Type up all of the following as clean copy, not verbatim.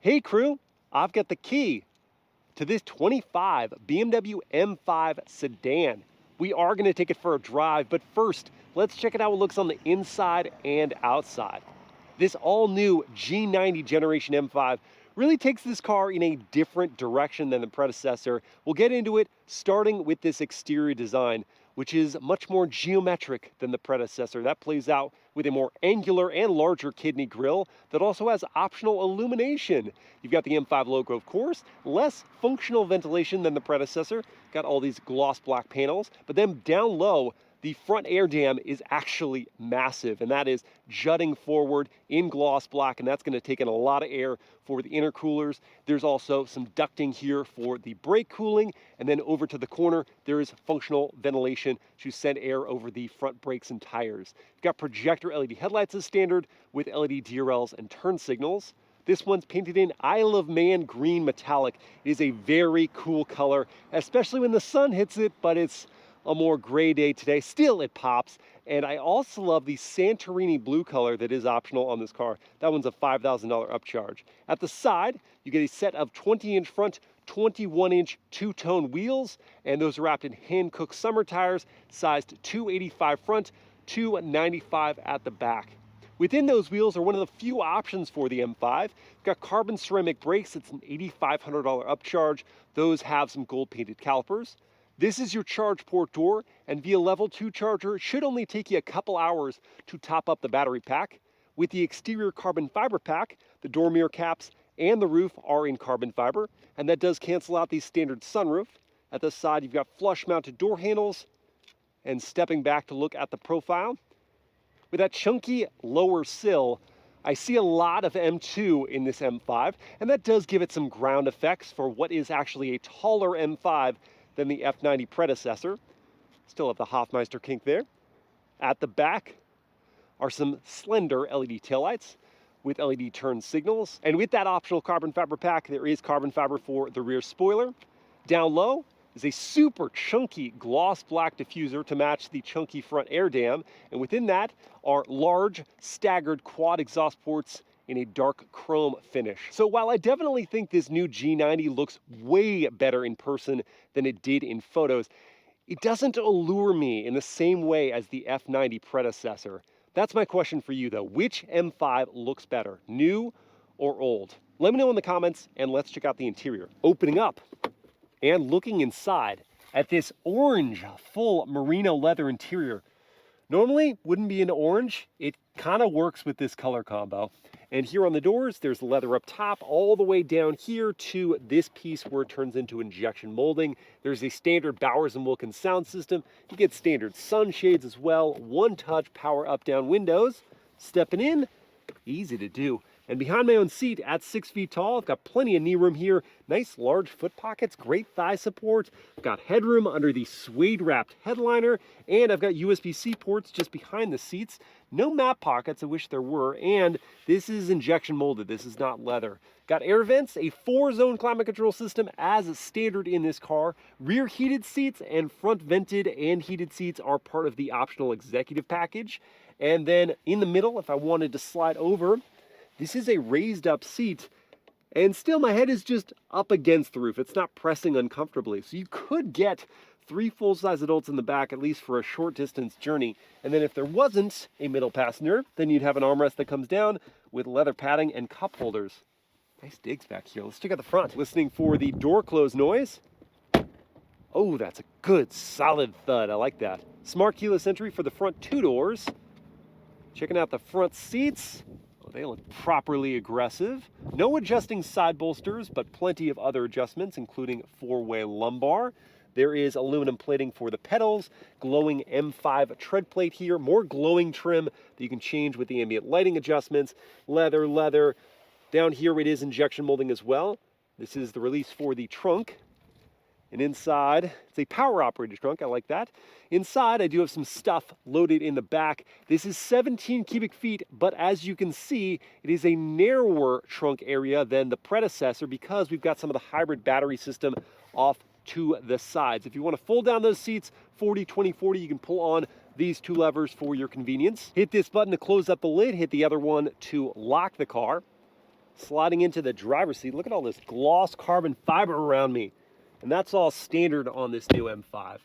Hey crew, I've got the key to this 25 BMW M5 sedan. We are going to take it for a drive, but first, let's check out how it looks on the inside and outside. This all-new G90 generation M5 really takes this car in a different direction than the predecessor. We'll get into it starting with this exterior design, which is much more geometric than the predecessor. That plays out with a more angular and larger kidney grille that also has optional illumination. You've got the M5 logo, of course, less functional ventilation than the predecessor. Got all these gloss black panels, but then down low, the front air dam is actually massive, and that is jutting forward in gloss black, and that's going to take in a lot of air for the intercoolers. There's also some ducting here for the brake cooling, and then over to the corner, there is functional ventilation to send air over the front brakes and tires. You've got projector LED headlights as standard with LED DRLs and turn signals. This one's painted in Isle of Man green metallic. It is a very cool color, especially when the sun hits it, but it's a more gray day today. Still, it pops. And I also love the Santorini blue color that is optional on this car. That one's a $5,000 upcharge. At the side, you get a set of 20-inch front, 21-inch two-tone wheels, and those are wrapped in hand-cooked summer tires, sized 285 front, 295 at the back. Within those wheels are one of the few options for the M5. We've got carbon ceramic brakes. It's an $8,500 upcharge. Those have some gold-painted calipers. This is your charge port door, and via level 2 charger, it should only take you a couple hours to top up the battery pack. With the exterior carbon fiber pack, the door mirror caps and the roof are in carbon fiber, and that does cancel out the standard sunroof. At the side, you've got flush mounted door handles, and stepping back to look at the profile. With that chunky lower sill, I see a lot of M2 in this M5, and that does give it some ground effects for what is actually a taller M5 than the F90 predecessor. Still have the Hofmeister kink there. At the back are some slender LED taillights with LED turn signals. And with that optional carbon fiber pack, there is carbon fiber for the rear spoiler. Down low is a super chunky gloss black diffuser to match the chunky front air dam. And within that are large staggered quad exhaust ports in a dark chrome finish. So while I definitely think this new G90 looks way better in person than it did in photos, it doesn't allure me in the same way as the F90 predecessor. That's my question for you though. Which M5 looks better, new or old? Let me know in the comments, and let's check out the interior. Opening up and looking inside at this orange full merino leather interior. Normally wouldn't be into orange. It kind of works with this color combo. And here on the doors, there's leather up top all the way down here to this piece where it turns into injection molding. There's a standard Bowers & Wilkins sound system. You get standard sunshades as well. One-touch power up-down windows. Stepping in, easy to do. And behind my own seat at 6 feet tall, I've got plenty of knee room here. Nice large foot pockets, great thigh support. I've got headroom under the suede wrapped headliner, and I've got USB-C ports just behind the seats. No map pockets, I wish there were, and this is injection molded. This is not leather. Got air vents, a 4-zone climate control system as standard in this car. Rear heated seats and front vented and heated seats are part of the optional executive package. And then in the middle, if I wanted to slide over, this is a raised up seat, and still my head is just up against the roof. It's not pressing uncomfortably. So you could get 3 full-size adults in the back, at least for a short distance journey. And then if there wasn't a middle passenger, then you'd have an armrest that comes down with leather padding and cup holders. Nice digs back here. Let's check out the front. Listening for the door close noise. Oh, that's a good solid thud. I like that. Smart keyless entry for the front 2 doors. Checking out the front seats. They look properly aggressive. No adjusting side bolsters, but plenty of other adjustments, including 4-way lumbar. There is aluminum plating for the pedals, glowing M5 tread plate here, more glowing trim that you can change with the ambient lighting adjustments. Leather. Down here it is injection molding as well. This is the release for the trunk. And inside, it's a power-operated trunk. I like that. Inside, I do have some stuff loaded in the back. This is 17 cubic feet, but as you can see, it is a narrower trunk area than the predecessor because we've got some of the hybrid battery system off to the sides. If you want to fold down those seats, 40, 20, 40, you can pull on these 2 levers for your convenience. Hit this button to close up the lid, hit the other one to lock the car. sliding into the driver's seat. Look at all this gloss carbon fiber around me. And that's all standard on this new M5.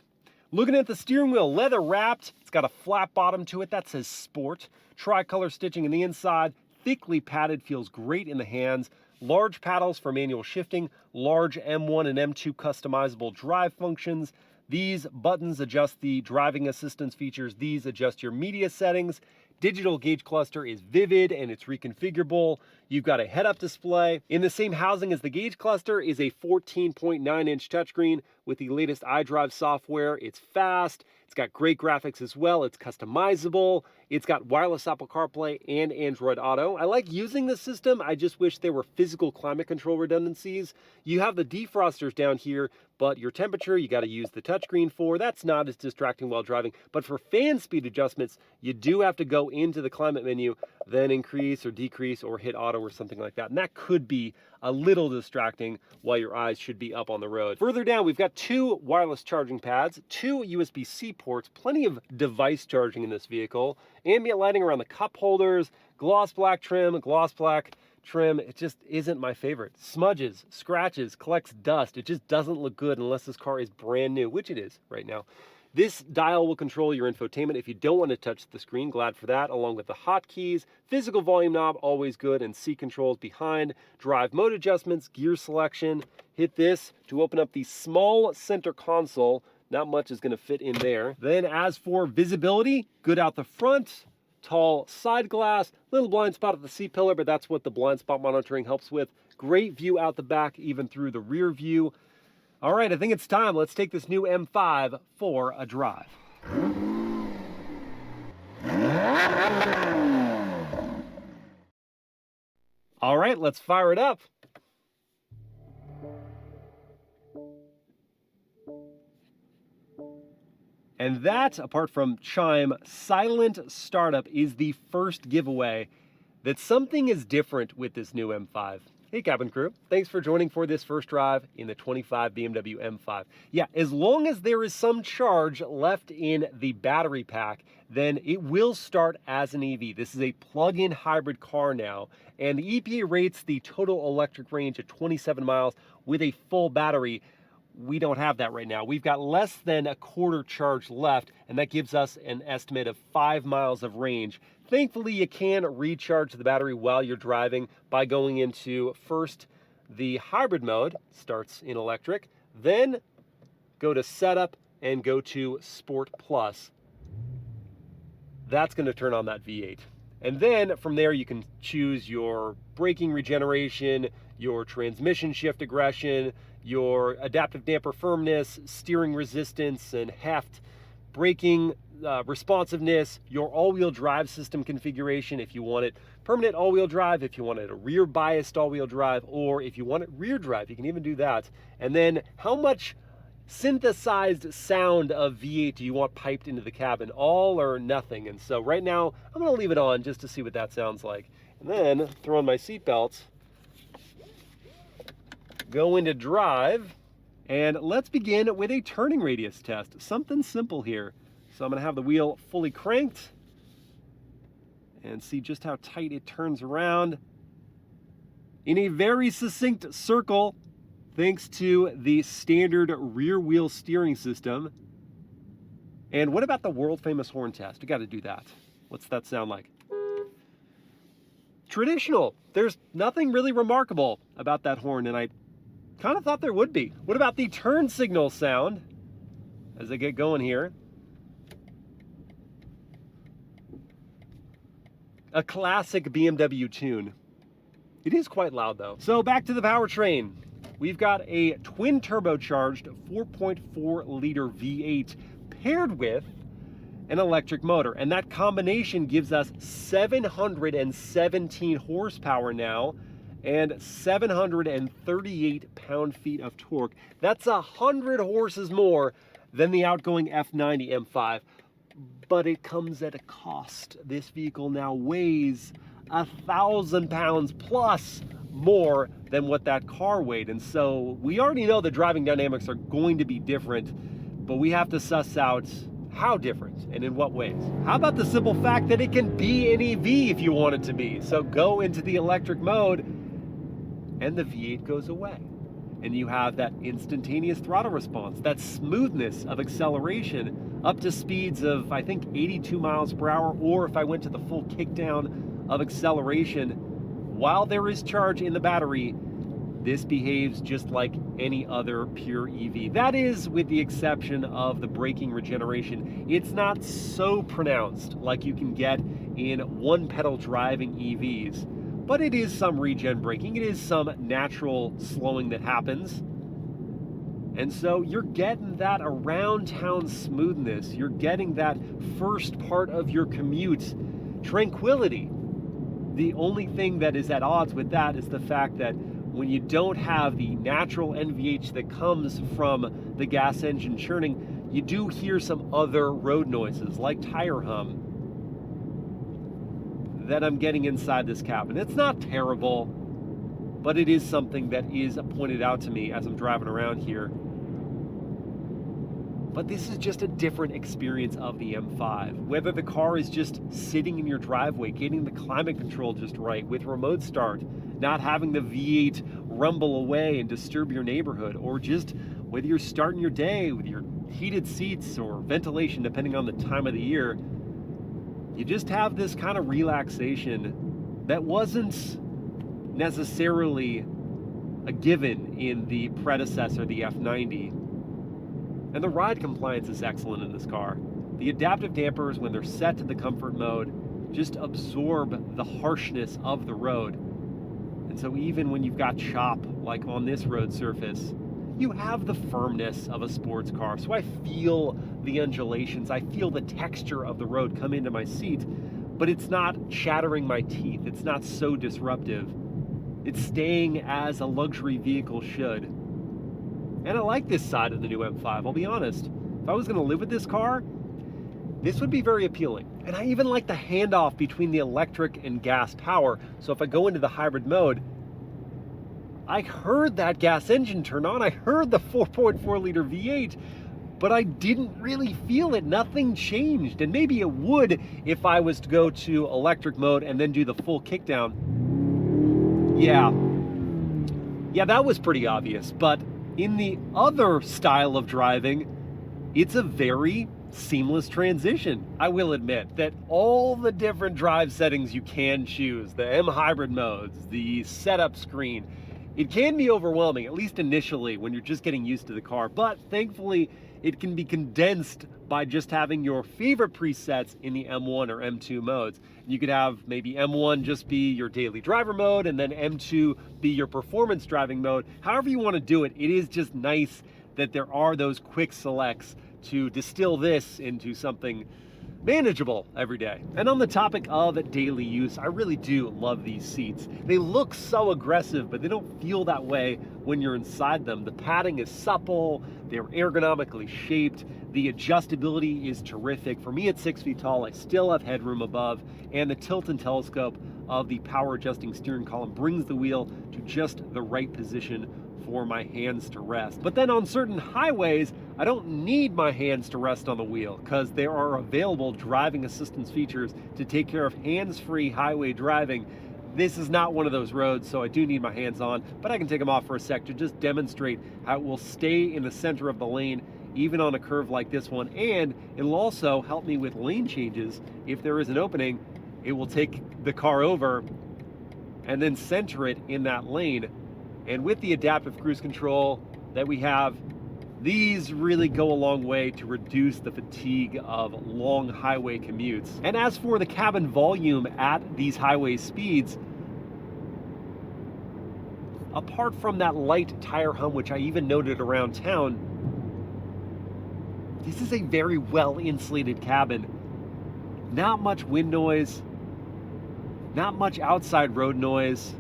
Looking at the steering wheel, leather wrapped. It's got a flat bottom to it that says Sport. Tricolor stitching in the inside. Thickly padded, feels great in the hands. Large paddles for manual shifting. Large M1 and M2 customizable drive functions. These buttons adjust the driving assistance features. These adjust your media settings. Digital gauge cluster is vivid and it's reconfigurable. You've got a head-up display. In the same housing as the gauge cluster is a 14.9-inch touchscreen with the latest iDrive software. It's fast. It's got great graphics as well. It's customizable. It's got wireless Apple CarPlay and Android Auto. I like using this system. I just wish there were physical climate control redundancies. You have the defrosters down here, but your temperature, you got to use the touchscreen for. That's not as distracting while driving. But for fan speed adjustments, you do have to go into the climate menu, then increase or decrease or hit auto or something like that. And that could be a little distracting while your eyes should be up on the road. Further down, we've got 2 wireless charging pads, 2 USB-C ports, plenty of device charging in this vehicle, ambient lighting around the cup holders, gloss black trim, it just isn't my favorite. Smudges, scratches, collects dust. It just doesn't look good unless this car is brand new, which it is right now. This dial will control your infotainment if you don't want to touch the screen. Glad for that, along with the hotkeys, physical volume knob, always good, and seat controls behind, drive mode adjustments, gear selection. Hit this to open up the small center console. Not much is going to fit in there. Then as for visibility, good out the front, tall side glass, little blind spot at the seat pillar, but that's what the blind spot monitoring helps with. Great view out the back, even through the rear view. All right, I think it's time. Let's take this new M5 for a drive. All right, let's fire it up. And that, apart from Chime, Silent Startup is the first giveaway that something is different with this new M5. Hey cabin crew, thanks for joining for this first drive in the 25 BMW M5. Yeah, as long as there is some charge left in the battery pack, then it will start as an EV. This is a plug-in hybrid car now, and the EPA rates the total electric range at 27 miles with a full battery. We don't have that right now. We've got less than a quarter charge left, and that gives us an estimate of 5 miles of range. Thankfully, you can recharge the battery while you're driving by going into first the hybrid mode, starts in electric, then go to setup and go to Sport Plus. That's going to turn on that V8. And then from there, you can choose your braking regeneration, your transmission shift aggression, your adaptive damper firmness, steering resistance and heft, braking responsiveness, your all-wheel drive system configuration if you want it permanent all-wheel drive, if you want it a rear biased all-wheel drive, or if you want it rear drive, you can even do that. And then how much synthesized sound of V8 do you want piped into the cabin, all or nothing? And so right now I'm going to leave it on just to see what that sounds like, and then throw on my seatbelts, go into drive, and let's begin with a turning radius test. Something simple here. So I'm going to have the wheel fully cranked and see just how tight it turns around in a very succinct circle thanks to the standard rear wheel steering system. And what about the world famous horn test? We got to do that. What's that sound like? Traditional. There's nothing really remarkable about that horn, and I kind of thought there would be. What about the turn signal sound as I get going here? A classic BMW tune. It is quite loud though. So back to the powertrain. We've got a twin-turbocharged 4.4-liter V8 paired with an electric motor, and that combination gives us 717 horsepower now and 738 pound-feet of torque. That's 100 horses more than the outgoing F90 M5. But it comes at a cost. This vehicle now weighs 1,000 pounds plus more than what that car weighed. And so we already know the driving dynamics are going to be different, but we have to suss out how different and in what ways. How about the simple fact that it can be an EV if you want it to be? So go into the electric mode and the V8 goes away. And you have that instantaneous throttle response, that smoothness of acceleration up to speeds of, I think, 82 miles per hour, or if I went to the full kickdown of acceleration, while there is charge in the battery, this behaves just like any other pure EV. That is, with the exception of the braking regeneration. It's not so pronounced like you can get in one-pedal driving EVs, but it is some regen braking. It is some natural slowing that happens. And so you're getting that around town smoothness. You're getting that first part of your commute tranquility. The only thing that is at odds with that is the fact that when you don't have the natural NVH that comes from the gas engine churning, you do hear some other road noises like tire hum that I'm getting inside this cabin. It's not terrible, but it is something that is pointed out to me as I'm driving around here. But this is just a different experience of the M5. Whether the car is just sitting in your driveway, getting the climate control just right with remote start, not having the V8 rumble away and disturb your neighborhood, or just whether you're starting your day with your heated seats or ventilation, depending on the time of the year, you just have this kind of relaxation that wasn't necessarily a given in the predecessor, the F90. And the ride compliance is excellent in this car. The adaptive dampers, when they're set to the comfort mode, just absorb the harshness of the road. And so even when you've got chop, like on this road surface, you have the firmness of a sports car. So I feel the undulations, I feel the texture of the road come into my seat, but it's not shattering my teeth. It's not so disruptive. It's staying as a luxury vehicle should. And I like this side of the new M5, I'll be honest. If I was gonna live with this car, this would be very appealing. And I even like the handoff between the electric and gas power. So if I go into the hybrid mode, I heard that gas engine turn on. I heard the 4.4 liter V8, but I didn't really feel it. Nothing changed. And maybe it would if I was to go to electric mode and then do the full kickdown. Yeah, that was pretty obvious. But in the other style of driving, it's a very seamless transition. I will admit that all the different drive settings you can choose, the M hybrid modes, the setup screen, it can be overwhelming, at least initially when you're just getting used to the car, but thankfully it can be condensed by just having your favorite presets in the M1 or M2 modes. You could have maybe M1 just be your daily driver mode and then M2 be your performance driving mode. However you want to do it, it is just nice that there are those quick selects to distill this into something manageable every day. And on the topic of daily use, I really do love these seats. They look so aggressive, but they don't feel that way when you're inside them. The padding is supple, they're ergonomically shaped, the adjustability is terrific. For me at 6 feet tall, I still have headroom above, and the tilt and telescope of the power adjusting steering column brings the wheel to just the right position for my hands to rest. But then on certain highways, I don't need my hands to rest on the wheel because there are available driving assistance features to take care of hands-free highway driving. This is not one of those roads, so I do need my hands on, but I can take them off for a sec to just demonstrate how it will stay in the center of the lane even on a curve like this one, and it'll also help me with lane changes. If there is an opening, it will take the car over and then center it in that lane. And with the adaptive cruise control that we have, these really go a long way to reduce the fatigue of long highway commutes. And as for the cabin volume at these highway speeds, apart from that light tire hum, which I even noted around town, this is a very well insulated cabin. Not much wind noise, not much outside road noise.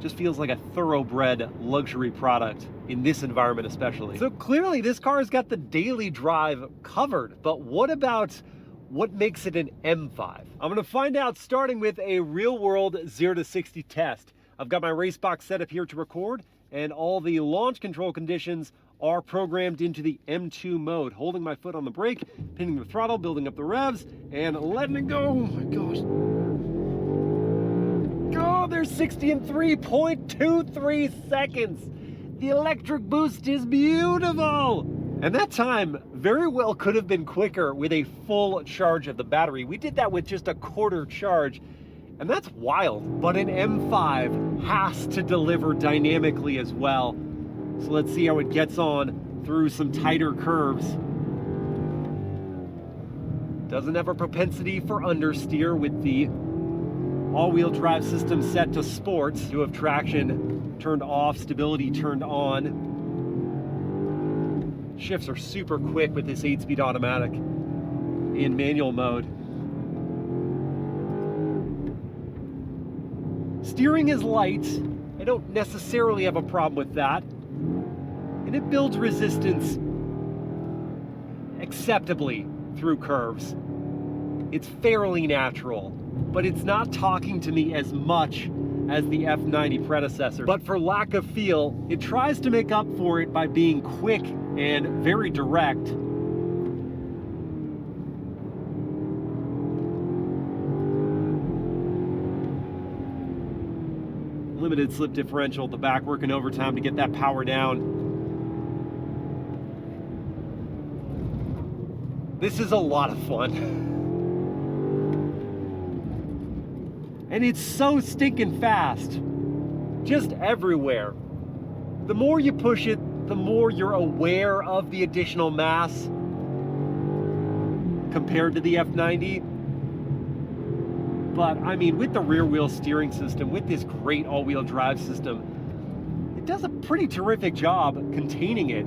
Just feels like a thoroughbred luxury product in this environment especially. So clearly this car has got the daily drive covered, but what about what makes it an M5? I'm gonna find out starting with a real world 0 to 60 test. I've got my race box set up here to record, and all the launch control conditions are programmed into the M2 mode, holding my foot on the brake, pinning the throttle, building up the revs, and letting it go. Oh my gosh. Oh, there's 60 in 3.23 seconds. The electric boost is beautiful. And that time very well could have been quicker with a full charge of the battery. We did that with just a quarter charge, and that's wild. But an M5 has to deliver dynamically as well. So let's see how it gets on through some tighter curves. Doesn't have a propensity for understeer with the all-wheel drive system set to sport. You have traction turned off, stability turned on. Shifts are super quick with this 8-speed automatic in manual mode. Steering is light. I don't necessarily have a problem with that. And it builds resistance acceptably through curves. It's fairly natural, but it's not talking to me as much as the F90 predecessor. But for lack of feel, it tries to make up for it by being quick and very direct. Limited slip differential at the back, working overtime to get that power down. This is a lot of fun. And it's so stinking fast. Just everywhere. The more you push it, the more you're aware of the additional mass compared to the F90. But I mean, with the rear wheel steering system, with this great all-wheel drive system, it does a pretty terrific job containing it.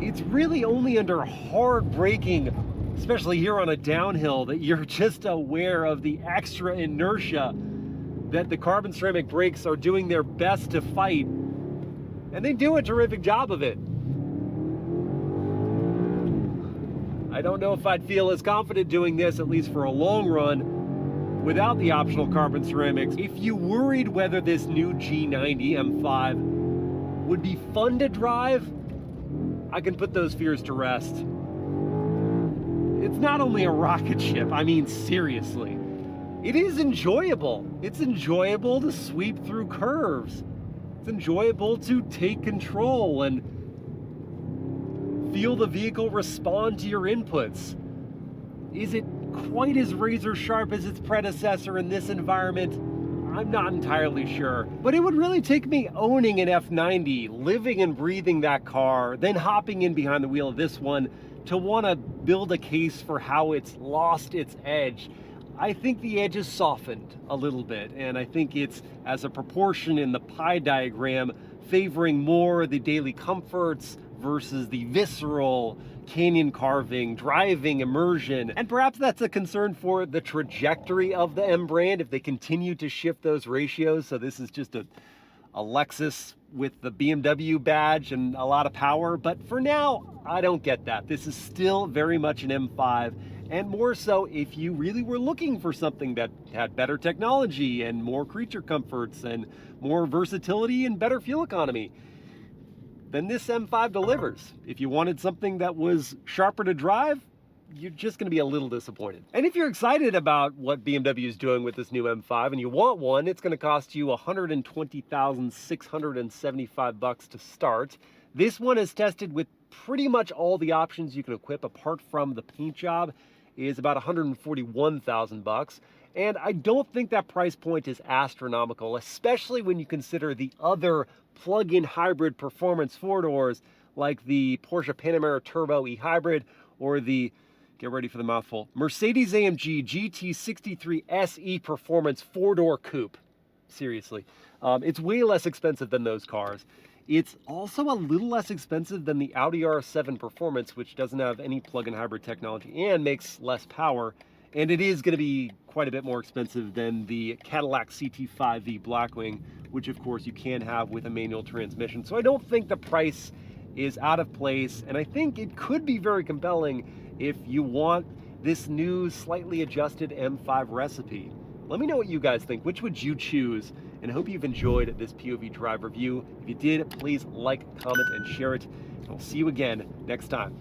It's really only under hard braking, especially here on a downhill, that you're just aware of the extra inertia that the carbon ceramic brakes are doing their best to fight. And they do a terrific job of it. I don't know if I'd feel as confident doing this, at least for a long run, without the optional carbon ceramics. If you worried whether this new G90 M5 would be fun to drive, I can put those fears to rest. It's not only a rocket ship, I mean seriously. It is enjoyable. It's enjoyable to sweep through curves. It's enjoyable to take control and feel the vehicle respond to your inputs. Is it quite as razor sharp as its predecessor in this environment? I'm not entirely sure, but it would really take me owning an F90, living and breathing that car, then hopping in behind the wheel of this one to want to build a case for how it's lost its edge. I think the edge is softened a little bit, and I think it's, as a proportion in the pie diagram, favoring more the daily comforts versus the visceral canyon carving, driving immersion. And perhaps that's a concern for the trajectory of the M brand if they continue to shift those ratios. So this is just a Lexus with the BMW badge and a lot of power. But for now, I don't get that. This is still very much an M5. And more so if you really were looking for something that had better technology and more creature comforts and more versatility and better fuel economy, then this M5 delivers. If you wanted something that was sharper to drive, you're just gonna be a little disappointed. And if you're excited about what BMW is doing with this new M5 and you want one, it's gonna cost you $120,675 to start. This one is tested with pretty much all the options you can equip apart from the paint job, is about $141,000. And I don't think that price point is astronomical, especially when you consider the other plug-in hybrid performance four-doors like the Porsche Panamera Turbo e-Hybrid or the, get ready for the mouthful, Mercedes-AMG GT63 SE Performance four-door coupe. Seriously. It's way less expensive than those cars. It's also a little less expensive than the Audi R7 Performance, which doesn't have any plug-in hybrid technology and makes less power. And it is going to be quite a bit more expensive than the Cadillac CT5V Blackwing, which of course you can have with a manual transmission. So I don't think the price is out of place, and I think it could be very compelling if you want this new slightly adjusted M5 recipe. Let me know what you guys think. Which would you choose? And I hope you've enjoyed this POV drive review. If you did, please like, comment, and share it. And I'll see you again next time.